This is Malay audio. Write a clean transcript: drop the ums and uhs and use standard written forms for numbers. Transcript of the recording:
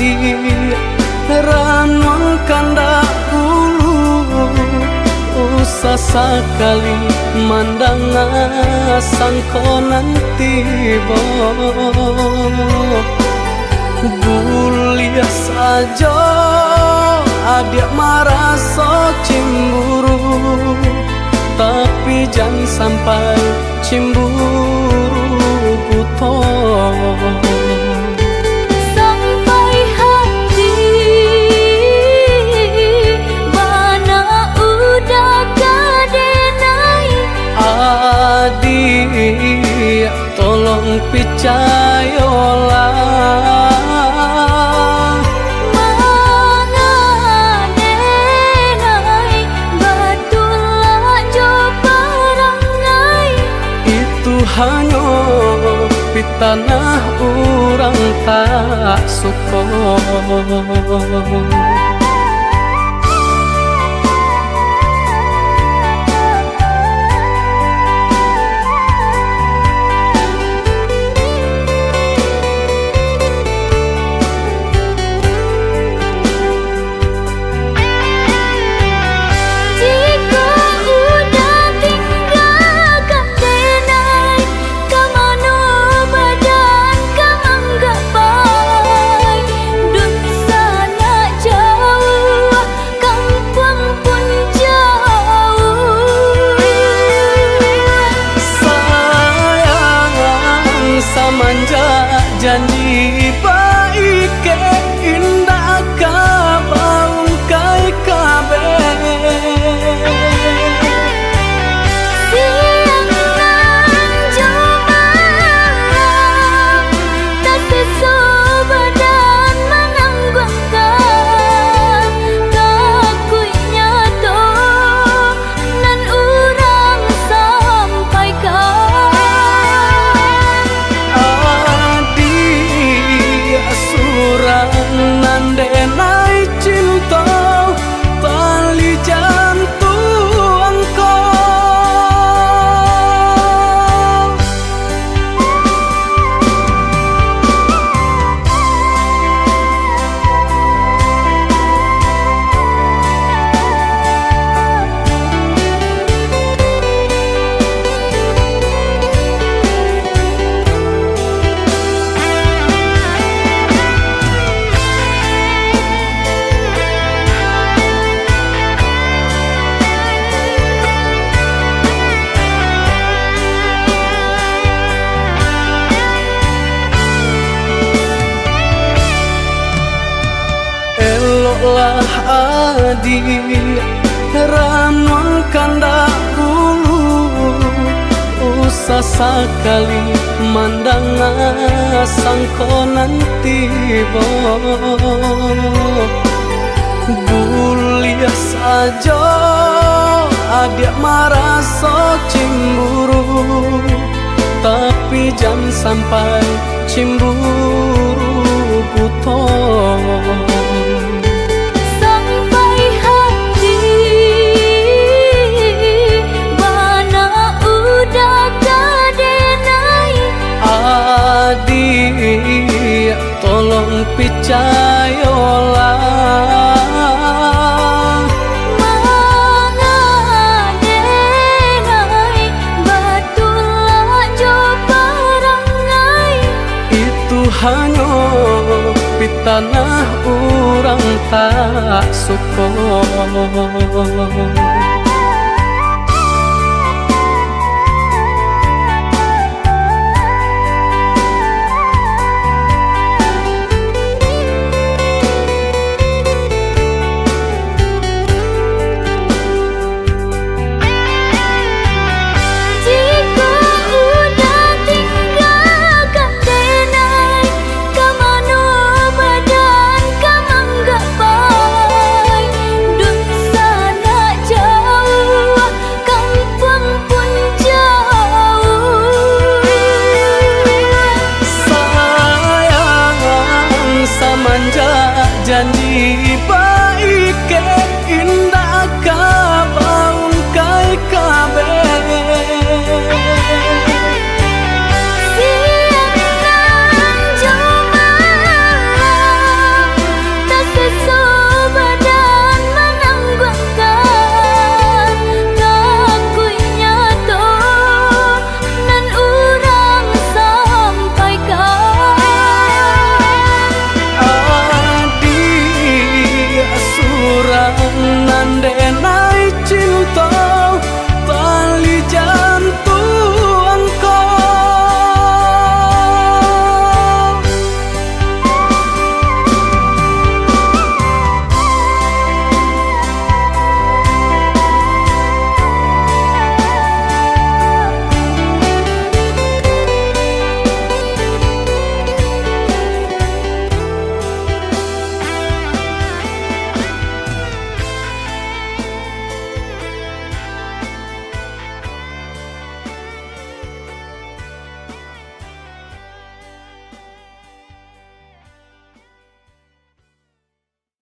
adi ranwang kanda hulu usah sekali mandang sangkonan tiba bulia saja adik marah so cemburu tapi jangan sampai cemburu buto sampai hati mana udah kadenai adik tolong percayalah hanya di tanah orang tak suka. Janji baik ke indah kabaung kai kabe siang nan jumalang tak sesobadan menanggungkan kakunya to nan urang sampaikan nandenai cinta tali jantung kau lah adik ranwang kanda hulu usah sekali mandang sangkonan tiba bulia saja adik marah so cemburu tapi jangan sampai cemburu buto adik tolong percayalah mengadenai batulah jo perangai itu hanya di tanah orang tak suka.